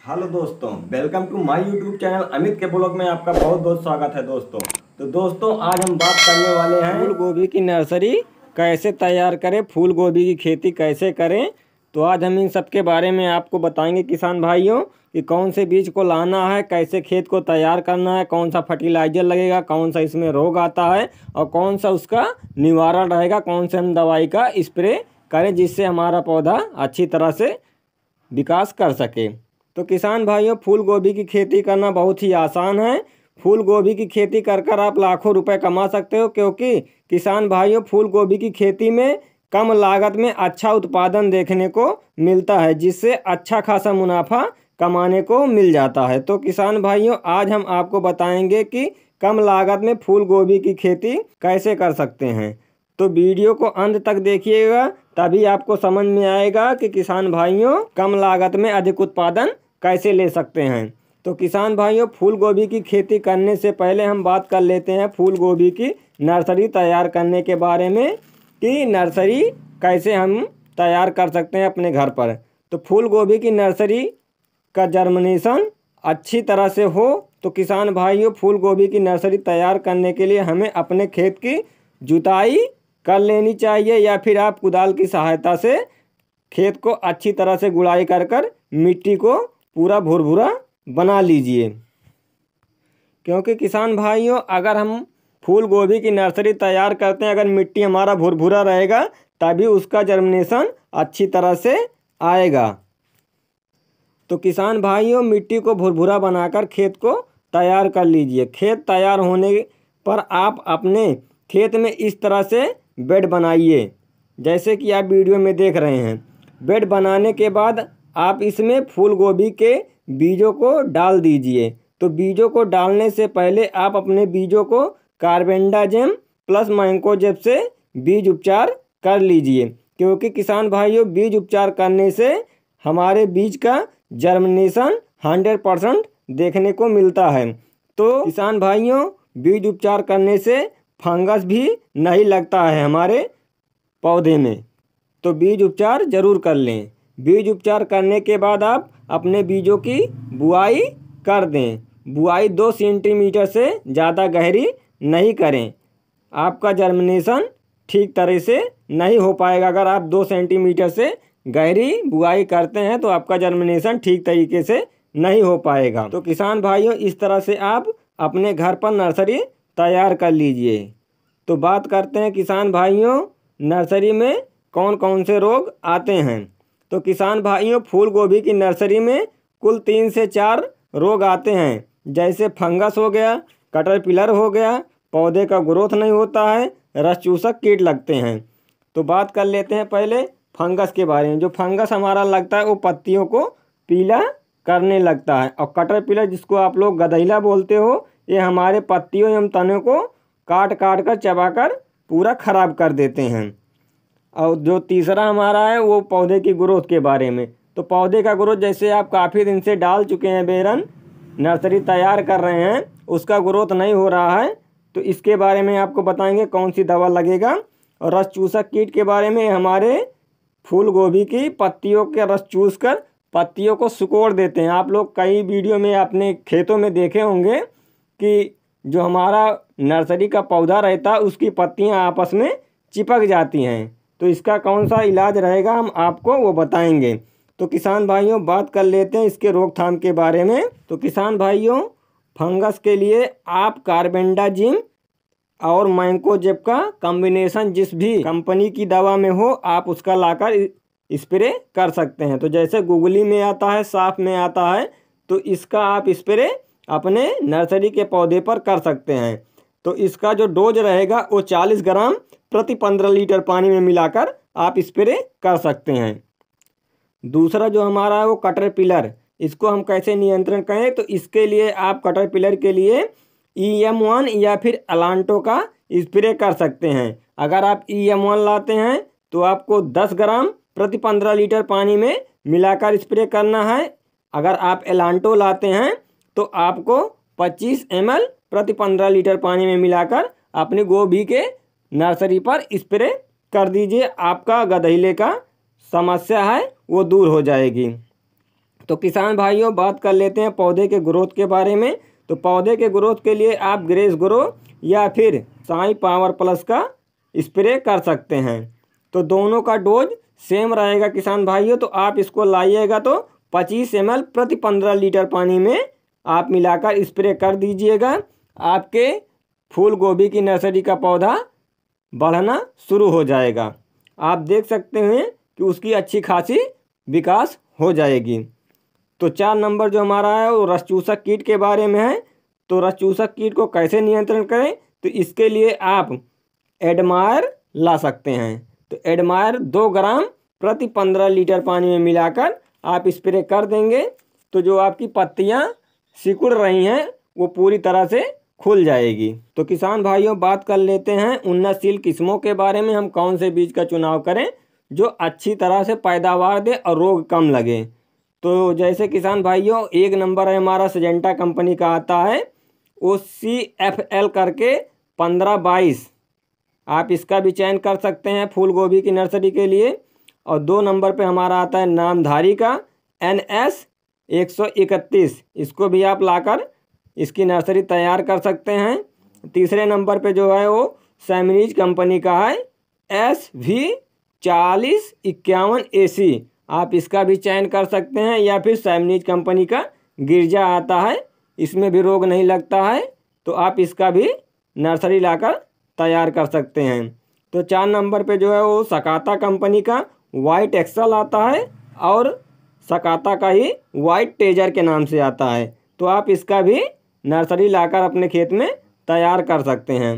Hello दोस्तों, welcome to my YouTube channel Amit के blog में आपका बहुत बहुत स्वागत है दोस्तों। तो दोस्तों आज हम बात करने वाले हैं फूल गोभी की नर्सरी कैसे तैयार करें, फूल गोभी की खेती कैसे करें। तो आज हम इन सब के बारे में आपको बताएंगे किसान भाइयों कि कौन से बीज को लाना है, कैसे खेत को तैयार करना है, कौन सा फर्टिलाइजर लगेगा, कौन सा इसमें रोग आता है और कौन सा उसका निवारण रहेगा, कौन से हम दवाई का स्प्रे करें जिससे हमारा पौधा अच्छी तरह से विकास कर सके। तो किसान भाइयों, फूल गोभी की खेती करना बहुत ही आसान है। फूल गोभी की खेती कर कर आप लाखों रुपए कमा सकते हो, क्योंकि किसान भाइयों फूल गोभी की खेती में कम लागत में अच्छा उत्पादन देखने को मिलता है, जिससे अच्छा खासा मुनाफा कमाने को मिल जाता है। तो किसान भाइयों आज हम आपको बताएंगे कि कम लागत में फूल गोभी की खेती कैसे कर सकते हैं। तो वीडियो को अंत तक देखिएगा, तभी आपको समझ में आएगा कि किसान भाइयों कम लागत में अधिक उत्पादन कैसे ले सकते हैं। तो किसान भाइयों फूल गोभी की खेती करने से पहले हम बात कर लेते हैं फूल गोभी की नर्सरी तैयार करने के बारे में कि नर्सरी कैसे हम तैयार कर सकते हैं अपने घर पर। तो फूल गोभी की नर्सरी का जर्मिनेशन अच्छी तरह से हो तो किसान भाइयों फूल गोभी की नर्सरी तैयार करने के लिए हमें अपने खेत की जुताई कर लेनी चाहिए, या फिर आप कुदाल की सहायता से खेत को अच्छी तरह से गुड़ाई कर कर मिट्टी को पूरा भुरभुरा बना लीजिए। क्योंकि किसान भाइयों अगर हम फूल गोभी की नर्सरी तैयार करते हैं, अगर मिट्टी हमारा भुरभुरा रहेगा तभी उसका जर्मिनेशन अच्छी तरह से आएगा। तो किसान भाइयों मिट्टी को भुरभुरा बनाकर खेत को तैयार कर लीजिए। खेत तैयार होने पर आप अपने खेत में इस तरह से बेड बनाइए, जैसे कि आप वीडियो में देख रहे हैं। बेड बनाने के बाद आप इसमें फूल गोभी के बीजों को डाल दीजिए। तो बीजों को डालने से पहले आप अपने बीजों को कार्बेंडाजिम प्लस मैंकोजेब से बीज उपचार कर लीजिए, क्योंकि किसान भाइयों बीज उपचार करने से हमारे बीज का जर्मिनेशन 100% देखने को मिलता है। तो किसान भाइयों बीज उपचार करने से फंगस भी नहीं लगता है हमारे पौधे में, तो बीज उपचार ज़रूर कर लें। बीज उपचार करने के बाद आप अपने बीजों की बुआई कर दें। बुआई 2 सेंटीमीटर से ज़्यादा गहरी नहीं करें, आपका जर्मिनेशन ठीक तरह से नहीं हो पाएगा। अगर आप 2 सेंटीमीटर से गहरी बुआई करते हैं तो आपका जर्मिनेशन ठीक तरीके से नहीं हो पाएगा। तो किसान भाइयों इस तरह से आप अपने घर पर नर्सरी तैयार कर लीजिए। तो बात करते हैं किसान भाइयों नर्सरी में कौन कौन से रोग आते हैं। तो किसान भाइयों फूल गोभी की नर्सरी में कुल 3 से 4 रोग आते हैं, जैसे फंगस हो गया, कैटरपिलर हो गया, पौधे का ग्रोथ नहीं होता है, रस चूसक कीट लगते हैं। तो बात कर लेते हैं पहले फंगस के बारे में। जो फंगस हमारा लगता है वो पत्तियों को पीला करने लगता है, और कैटरपिलर जिसको आप लोग गधैला बोलते हो, ये हमारे पत्तियों एवं तनों को काट काट कर चबाकर पूरा खराब कर देते हैं। और जो तीसरा हमारा है वो पौधे की ग्रोथ के बारे में। तो पौधे का ग्रोथ जैसे आप काफ़ी दिन से डाल चुके हैं बेरन, नर्सरी तैयार कर रहे हैं, उसका ग्रोथ नहीं हो रहा है, तो इसके बारे में आपको बताएंगे कौन सी दवा लगेगा। और रस चूसक कीट के बारे में हमारे फूल गोभी की पत्तियों के रस चूस कर पत्तियों को सिकोड़ देते हैं। आप लोग कई वीडियो में अपने खेतों में देखे होंगे कि जो हमारा नर्सरी का पौधा रहता है उसकी पत्तियां आपस में चिपक जाती हैं। तो इसका कौन सा इलाज रहेगा हम आपको वो बताएंगे। तो किसान भाइयों बात कर लेते हैं इसके रोकथाम के बारे में। तो किसान भाइयों फंगस के लिए आप कार्बेंडाजिम और मैंकोजेब का कॉम्बिनेशन जिस भी कंपनी की दवा में हो आप उसका लाकर स्प्रे कर सकते हैं। तो जैसे गुगली में आता है, साफ में आता है, तो इसका आप स्प्रे अपने नर्सरी के पौधे पर कर सकते हैं। तो इसका जो डोज रहेगा वो 40 ग्राम प्रति 15 लीटर पानी में मिलाकर आप स्प्रे कर सकते हैं। दूसरा जो हमारा है वो कैटरपिलर, इसको हम कैसे नियंत्रण करें। तो इसके लिए आप कैटरपिलर के लिए EM1 या फिर अलांटो का स्प्रे कर सकते हैं। अगर आप EM1 लाते हैं तो आपको 10 ग्राम प्रति 15 लीटर पानी में मिलाकर स्प्रे करना है। अगर आप एलांटो लाते हैं तो आपको 25 ml प्रति 15 लीटर पानी में मिलाकर अपनी गोभी के नर्सरी पर स्प्रे कर दीजिए। आपका गधैले का समस्या है वो दूर हो जाएगी। तो किसान भाइयों बात कर लेते हैं पौधे के ग्रोथ के बारे में। तो पौधे के ग्रोथ के लिए आप ग्रेस ग्रो या फिर साई पावर प्लस का स्प्रे कर सकते हैं। तो दोनों का डोज सेम रहेगा किसान भाइयों। तो आप इसको लाइएगा तो 25 ml प्रति 15 लीटर पानी में आप मिलाकर स्प्रे कर दीजिएगा। आपके फूल गोभी की नर्सरी का पौधा बढ़ना शुरू हो जाएगा। आप देख सकते हैं कि उसकी अच्छी खासी विकास हो जाएगी। तो 4 नंबर जो हमारा है वो रस चूसक कीट के बारे में है। तो रस चूसक कीट को कैसे नियंत्रण करें, तो इसके लिए आप एडमायर ला सकते हैं। तो एडमायर 2 ग्राम प्रति 15 लीटर पानी में मिलाकर आप स्प्रे कर देंगे तो जो आपकी पत्तियां सिकुड़ रही हैं वो पूरी तरह से खुल जाएगी। तो किसान भाइयों बात कर लेते हैं उन्नतशील किस्मों के बारे में। हम कौन से बीज का चुनाव करें जो अच्छी तरह से पैदावार दे और रोग कम लगे। तो जैसे किसान भाइयों 1 नंबर है हमारा सिजेंटा कंपनी का आता है, वो CFL करके 1522 आप इसका भी चयन कर सकते हैं फूल गोभी की नर्सरी के लिए। और 2 नंबर पे हमारा आता है नामधारी का NS 131, इसको भी आप लाकर इसकी नर्सरी तैयार कर सकते हैं। तीसरे नंबर पे जो है वो सैमनीज कंपनी का है SV 4051 AC, आप इसका भी चयन कर सकते हैं। या फिर सैमनीज कंपनी का गिरजा आता है, इसमें भी रोग नहीं लगता है, तो आप इसका भी नर्सरी लाकर तैयार कर सकते हैं। तो 4 नंबर पे जो है वो सकाता कंपनी का वाइट एक्सल आता है और सकाता का ही वाइट टेजर के नाम से आता है, तो आप इसका भी नर्सरी लाकर अपने खेत में तैयार कर सकते हैं।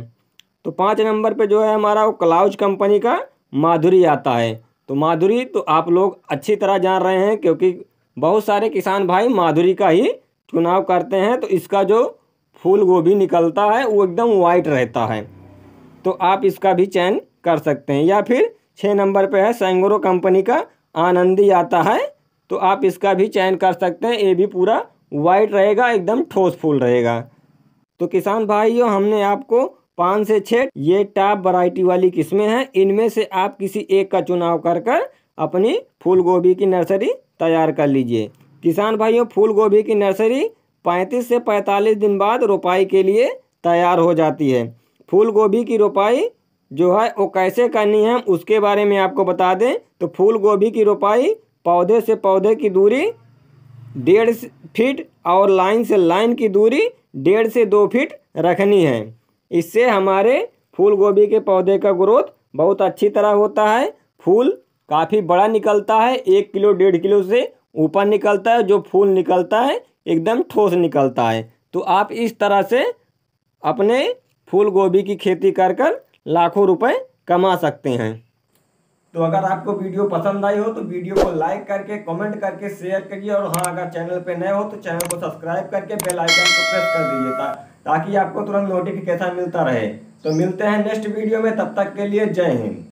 तो 5 नंबर पे जो है हमारा वो क्लाउज कंपनी का माधुरी आता है। तो माधुरी तो आप लोग अच्छी तरह जान रहे हैं क्योंकि बहुत सारे किसान भाई माधुरी का ही चुनाव करते हैं। तो इसका जो फूल गोभी निकलता है वो एकदम वाइट रहता है, तो आप इसका भी चयन कर सकते हैं। या फिर 6 नंबर पे है सेंगोरो कंपनी का आनंदी आता है, तो आप इसका भी चयन कर सकते हैं। ये भी पूरा वाइट रहेगा, एकदम ठोस फूल रहेगा। तो किसान भाइयों हमने आपको 5 से 6 ये टॉप वैरायटी वाली किस्में हैं, इनमें से आप किसी एक का चुनाव कर अपनी फूल गोभी की नर्सरी तैयार कर लीजिए। किसान भाइयों फूल गोभी की नर्सरी 35 से 45 दिन बाद रोपाई के लिए तैयार हो जाती है। फूल गोभी की रोपाई जो है वो कैसे करनी है उसके बारे में आपको बता दें। तो फूल गोभी की रोपाई पौधे से पौधे की दूरी 1.5 फीट और लाइन से लाइन की दूरी 1.5 से 2 फीट रखनी है। इससे हमारे फूल गोभी के पौधे का ग्रोथ बहुत अच्छी तरह होता है। फूल काफ़ी बड़ा निकलता है, 1 किलो 1.5 किलो से ऊपर निकलता है। जो फूल निकलता है एकदम ठोस निकलता है। तो आप इस तरह से अपने फूल गोभी की खेती कर लाखों रुपए कमा सकते हैं। तो अगर आपको वीडियो पसंद आई हो तो वीडियो को लाइक करके कमेंट करके शेयर करिए। और हाँ, अगर चैनल पे नए हो तो चैनल को सब्सक्राइब करके बेल आइकन को प्रेस कर दीजिए ताकि आपको तुरंत नोटिफिकेशन मिलता रहे। तो मिलते हैं नेक्स्ट वीडियो में, तब तक के लिए जय हिंद।